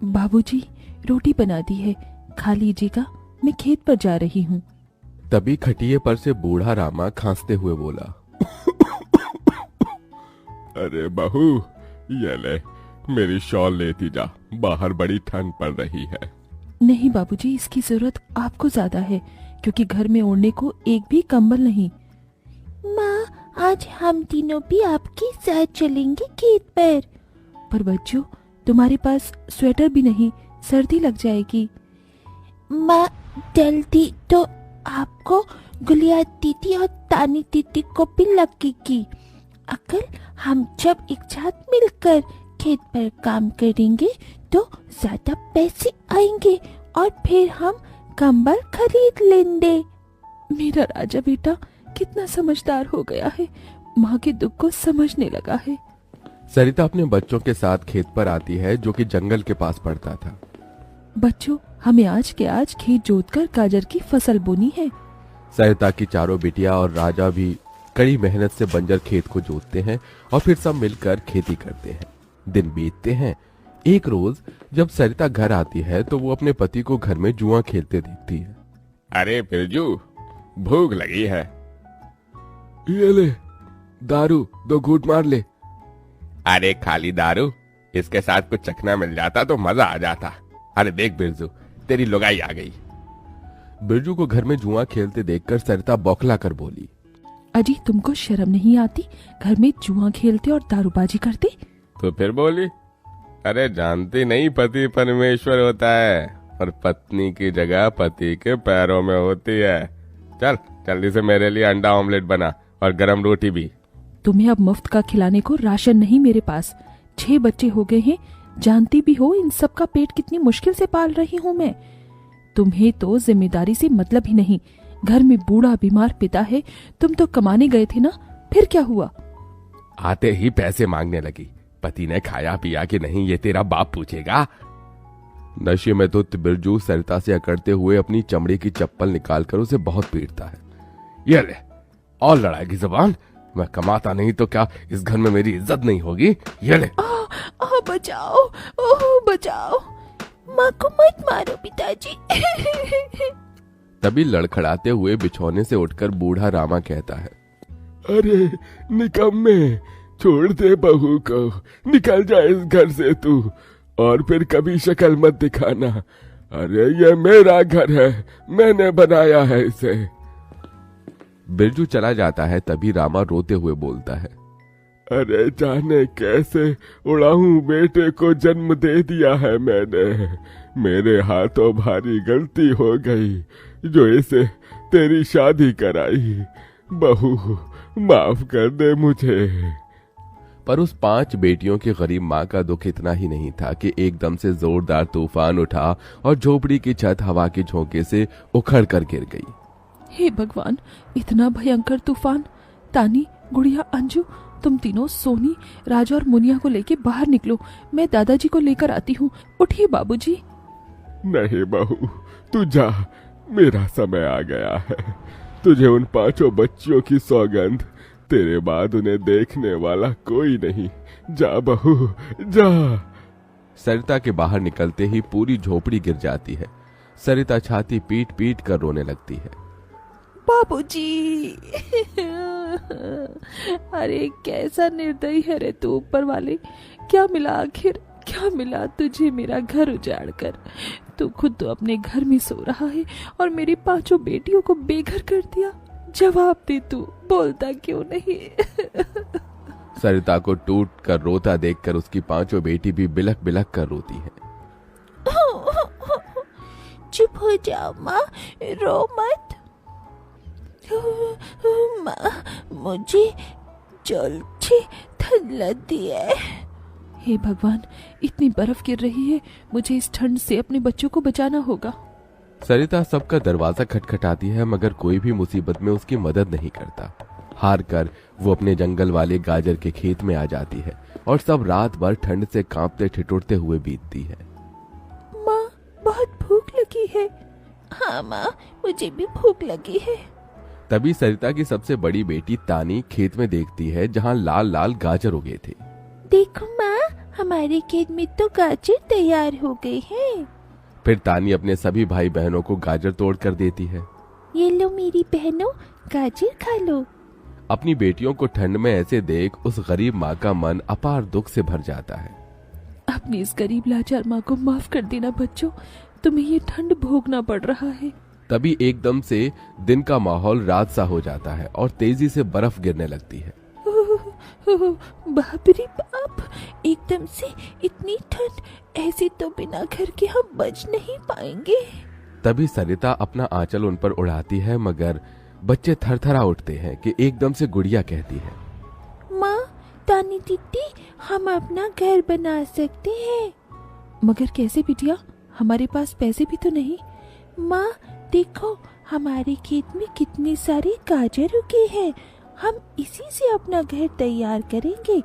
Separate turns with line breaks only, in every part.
बाबूजी, रोटी बना दी है, खा लीजिएगा, मैं खेत पर जा रही हूँ।
तभी खटिये पर से बूढ़ा रामा खांसते हुए बोला, अरे बहू, ये ले, मेरी शॉल लेती जा, बाहर बड़ी ठंड पड़ रही है।
नहीं बाबूजी, इसकी जरूरत आपको ज्यादा है, क्योंकि घर में ओढ़ने को एक भी कंबल नहीं।
माँ, आज हम तीनों भी आपके साथ चलेंगे खेत पर
बच्चों, तुम्हारे पास स्वेटर भी नहीं, सर्दी लग जाएगी।
माँ, जल्दी तो आपको गुलिया दीदी और तानी दीदी को भी लगेगी। अगर हम जब एक साथ मिलकर खेत पर काम करेंगे तो ज्यादा पैसे आएंगे और फिर हम कंबल खरीद लेंगे।
मेरा राजा बेटा कितना समझदार हो गया है, माँ के दुख को समझने लगा है।
सरिता अपने बच्चों के साथ खेत पर आती है, जो कि जंगल के पास पड़ता था।
बच्चों, हमें आज के आज खेत जोतकर गाजर की फसल बोनी है।
सरिता की चारों बिटिया और राजा भी कड़ी मेहनत से बंजर खेत को जोतते हैं और फिर सब मिलकर खेती करते हैं। दिन बीतते हैं। एक रोज जब सरिता घर आती है तो वो अपने पति को घर में जुआ खेलते देखती है।
अरे बिरजू, भूख लगी है।
ये ले, दारू 2 घूंट मार ले।
अरे खाली दारू, इसके साथ कुछ चखना मिल जाता तो मजा आ जाता। अरे देख बिरजू, तेरी लुगाई आ गई।
बिरजू को घर में जुआ खेलते देखकर सरिता बौखला कर बोली,
अजी, तुमको शर्म नहीं आती? घर में जुआ खेलते और दारूबाजी करते।
तो फिर बोली, अरे जानती नहीं, पति परमेश्वर होता है और पत्नी की जगह पति के पैरों में होती है। चल जल्दी से मेरे लिए अंडा ऑमलेट बना और गरम रोटी भी।
तुम्हें अब मुफ्त का खिलाने को राशन नहीं मेरे पास। 6 बच्चे हो गए हैं, जानती भी हो इन सब का पेट कितनी मुश्किल से पाल रही हूँ मैं। तुम्हें तो जिम्मेदारी से मतलब ही नहीं। घर में बूढ़ा बीमार पिता है, तुम तो कमाने गए थे ना, फिर क्या हुआ?
आते ही पैसे मांगने लगी। पति ने खाया पिया कि नहीं ये तेरा बाप पूछेगा।
नशे में तो बिरजू सरिता से अकड़ते हुए अपनी चमड़े की चप्पल निकालकर उसे बहुत पीटता है।
ये ले, और लड़ाएगी जबान। मैं कमाता नहीं तो क्या इस घर में मेरी इज्जत नहीं होगी? ये ले।
बचाओ, ओह बचाओ, माँ को मत मारो पिताजी।
तभी लड़खड़ाते हुए बिछौने से उठकर बूढ़ा रामा कहता है,
अरे निकम्मे, छोड़ दे बहू को, निकल जा इस घर से तू, और फिर कभी शक्ल मत दिखाना। अरे ये मेरा घर है, मैंने बनाया है इसे।
बिरजू चला जाता है। तभी रामा रोते हुए बोलता है,
अरे जाने कैसे उड़ाऊ बेटे को जन्म दे दिया है मैंने। मेरे हाथों भारी गलती हो गई जो इसे तेरी शादी कराई। बहू माफ कर दे मुझे।
पर उस 5 बेटियों की गरीब माँ का दुख इतना ही नहीं था कि एकदम से जोरदार तूफान उठा और झोपड़ी की छत हवा के झोंके से उखड़ कर गिर गई।
हे भगवान, इतना भयंकर तूफान! तानी, गुड़िया, अंजू, तुम तीनों सोनी, राजा और मुनिया को लेके बाहर निकलो। मैं दादाजी को लेकर आती हूँ। उठिए बाबूजी।
नहीं बहू, तू जा, मेरा समय आ गया है। तुझे उन 5 बच्चियों की सौगंध, तेरे बाद उन्हें देखने वाला कोई नहीं। जा बहू, जा।
सरिता के बाहर निकलते ही पूरी झोपड़ी गिर जाती है। सरिता छाती पीट पीट कर रोने लगती है।
बाबूजी। अरे कैसा निर्दयी है रे तू ऊपर वाले। क्या मिला आखिर, क्या मिला तुझे मेरा घर उजाड़ कर? तू खुद तो अपने घर में सो रहा है और मेरी 5 बेटियों को बेघर कर दिया। जवाब दे, तू बोलता क्यों नहीं?
सरिता को टूट कर रोता देखकर उसकी 5 बेटी भी बिलख बिलख कर रोती है।
चुप हो जाओ माँ, रो मत। माँ, मुझे जल्दी ठंड लगती है।
हे भगवान, इतनी बर्फ गिर रही है, मुझे इस ठंड से अपने बच्चों को बचाना होगा।
सरिता सबका दरवाजा खटखटाती है, मगर कोई भी मुसीबत में उसकी मदद नहीं करता। हार कर वो अपने जंगल वाले गाजर के खेत में आ जाती है और सब रात भर ठंड से कांपते ठिठुरते हुए बीतती है।
माँ, बहुत भूख लगी है। हाँ माँ, मुझे भी भूख लगी है।
तभी सरिता की सबसे बड़ी बेटी तानी खेत में देखती है जहाँ लाल लाल गाजर उगे थे।
देखो माँ, हमारे खेत में तो गाजर तैयार हो गए हैं।
फिर तानी अपने सभी भाई बहनों को गाजर तोड़ कर देती है।
ये लो मेरी बहनों, गाजर खा लो।
अपनी बेटियों को ठंड में ऐसे देख उस गरीब माँ का मन अपार दुख से भर जाता है।
अपनी इस गरीब लाचार माँ को माफ कर देना बच्चों, तुम्हें ये ठंड भोगना पड़ रहा है।
तभी एकदम से दिन का माहौल रात सा हो जाता है और तेजी से बर्फ गिरने लगती है।
बाप रे बाप, एकदम से इतनी ठंड, ऐसे तो बिना घर के हम बच नहीं पाएंगे।
तभी सरिता अपना आंचल उन पर उड़ाती है, मगर बच्चे थरथरा उठते हैं कि एकदम से गुड़िया कहती है,
माँ, तानी दीदी, हम अपना घर बना सकते हैं।
मगर कैसे बिटिया, हमारे पास पैसे भी तो नहीं।
माँ देखो, हमारे खेत में कितने सारे गाजर उगे हैं, हम इसी से अपना घर तैयार करेंगे,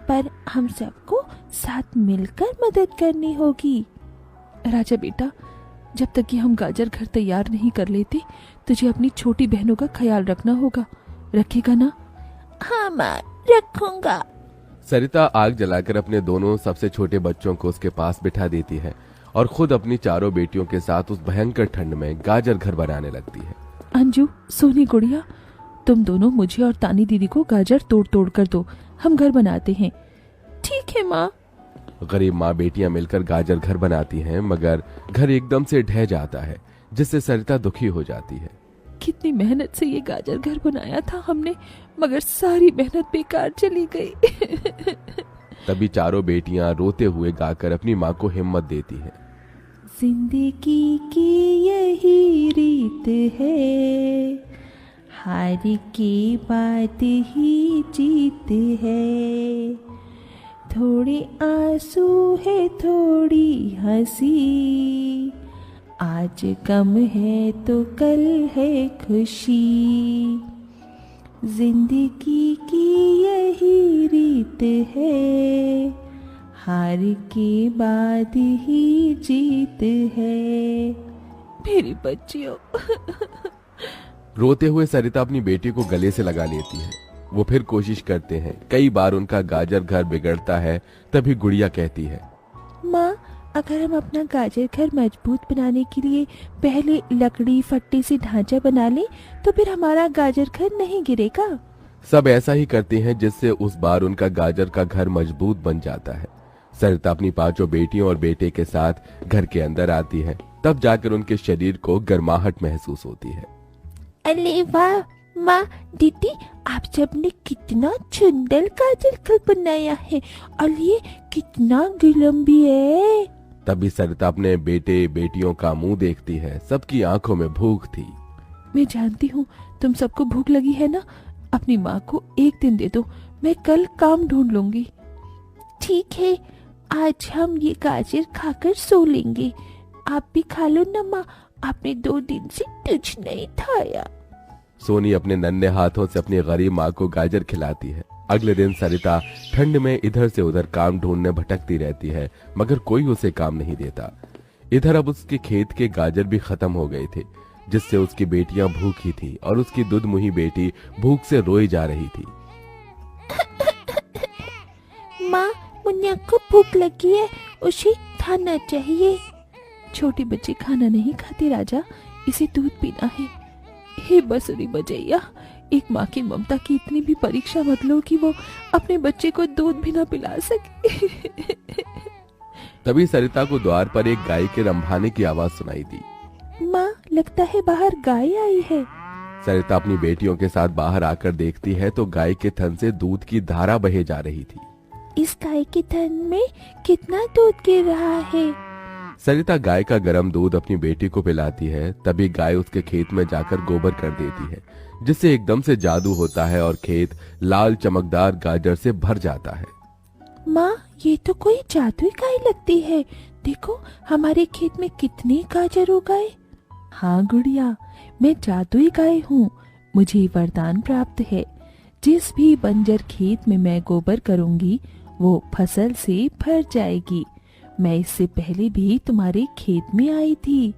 पर हम सबको साथ मिलकर मदद करनी होगी।
राजा बेटा, जब तक कि हम गाजर घर तैयार नहीं कर लेते, तुझे अपनी छोटी बहनों का ख्याल रखना होगा। रखेगा ना?
हाँ माँ, रखूंगा।
सरिता आग जलाकर अपने दोनों सबसे छोटे बच्चों को उसके पास बिठा देती है और खुद अपनी चारों बेटियों के साथ उस भयंकर ठंड में गाजर घर बनाने लगती है।
अंजू, सोनी, गुड़िया, तुम दोनों मुझे और तानी दीदी को गाजर तोड़ तोड़ कर दो, हम घर बनाते हैं।
ठीक है माँ।
गरीब माँ बेटियां मिलकर गाजर घर बनाती हैं, मगर घर एकदम से ढह जाता है, जिससे सरिता दुखी हो जाती है।
कितनी मेहनत से ये गाजर घर बनाया था हमने, मगर सारी मेहनत बेकार चली गई।
तभी चारों बेटियां रोते हुए गाकर अपनी माँ को हिम्मत देती हैं।
जिंदगी की यही रीत है, हार के बाद ही जीत है, थोड़े आंसू है थोड़ी हंसी, आज गम है तो कल है खुशी, जिंदगी की यही रीत है, हार के बाद ही जीत है।
मेरी बच्चियों।
रोते हुए सरिता अपनी बेटी को गले से लगा लेती है। वो फिर कोशिश करते हैं, कई बार उनका गाजर घर बिगड़ता है। तभी गुड़िया कहती है,
माँ, अगर हम अपना गाजर घर मजबूत बनाने के लिए पहले लकड़ी फट्टे से ढांचा बना लें, तो फिर हमारा गाजर घर नहीं गिरेगा।
सब ऐसा ही करते हैं, जिससे उस बार उनका गाजर का घर मजबूत बन जाता है। सरिता अपनी पांचों बेटियों और बेटे के साथ घर के अंदर आती है। तब जाकर उनके शरीर को गर्माहट महसूस होती है।
अरे वाह माँ, दीदी, आप सबने कितना सुंदर गाजर घर बनाया है, और ये कितना गर्म भी है।
तभी सरिता अपने बेटे बेटियों का मुंह देखती है। सबकी आंखों में भूख थी।
मैं जानती हूँ तुम सबको भूख लगी है ना, अपनी माँ को एक दिन दे दो, मैं कल काम ढूंढ लूंगी।
ठीक है, आज हम ये गाजर खाकर सो लेंगे। आप भी खा लो ना माँ, आपने 2 दिन से कुछ नहीं खाया।
सोनी अपने नन्हे हाथों से अपनी गरीब माँ को गाजर खिलाती है। अगले दिन सरिता ठंड में इधर से उधर काम ढूंढने भटकती रहती है, मगर कोई उसे काम नहीं देता। इधर अब उसके खेत के गाजर भी खत्म हो गए थे, जिससे उसकी बेटियां भूखी थी और उसकी दुधमुही बेटी भूख से रोई जा रही थी।
माँ, मुन्ना को भूख लगी है, उसे खाना चाहिए।
छोटे बच्चे खाना नहीं खाते राजा, इसे दूध पीना है। हे बसुरी बजैया, एक माँ की ममता की इतनी भी परीक्षा मत लो कि वो अपने बच्चे को दूध भी ना पिला सके।
तभी सरिता को द्वार पर एक गाय के रंभाने की आवाज सुनाई दी।
माँ, लगता है बाहर गाय आई है।
सरिता अपनी बेटियों के साथ बाहर आकर देखती है तो गाय के थन से दूध की धारा बहे जा रही थी।
इस गाय के थन में कितना दूध गिर रहा है।
सरिता गाय का गर्म दूध अपनी बेटी को पिलाती है। तभी गाय उसके खेत में जाकर गोबर कर देती है, जिससे एकदम से जादू होता है और खेत लाल चमकदार गाजर से भर जाता है।
माँ, ये तो कोई जादुई गाय लगती है। देखो, हमारे खेत में कितने गाजर उगाए।
हाँ गुड़िया, मैं जादुई गाय हूँ। मुझे वरदान प्राप्त है, जिस भी बंजर खेत में मैं गोबर करूंगी वो फसल से भर जाएगी। मैं इससे पहले भी तुम्हारे खेत में आई थी।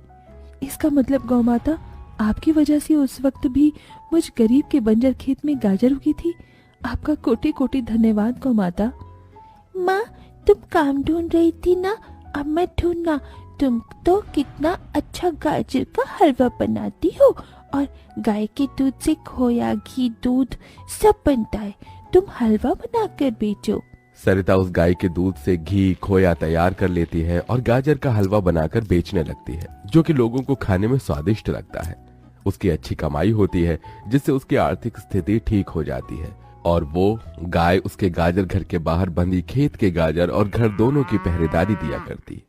इसका मतलब गौ माता, आपकी वजह से उस वक्त भी मुझ गरीब के बंजर खेत में गाजर उगी थी। आपका कोटि कोटि धन्यवाद गौ माता।
माँ, तुम काम ढूंढ रही थी ना, अब मैं ढूंढना। तुम तो कितना अच्छा गाजर का हलवा बनाती हो, और गाय के दूध से खोया, घी, दूध सब बनता है। तुम हलवा बनाकर बेचो।
सरिता उस गाय के दूध से घी, खोया तैयार कर लेती है और गाजर का हलवा बनाकर बेचने लगती है, जो कि लोगों को खाने में स्वादिष्ट लगता है। उसकी अच्छी कमाई होती है, जिससे उसकी आर्थिक स्थिति ठीक हो जाती है और वो गाय उसके गाजर घर के बाहर बंधी खेत के गाजर और घर दोनों की पहरेदारी दिया करती।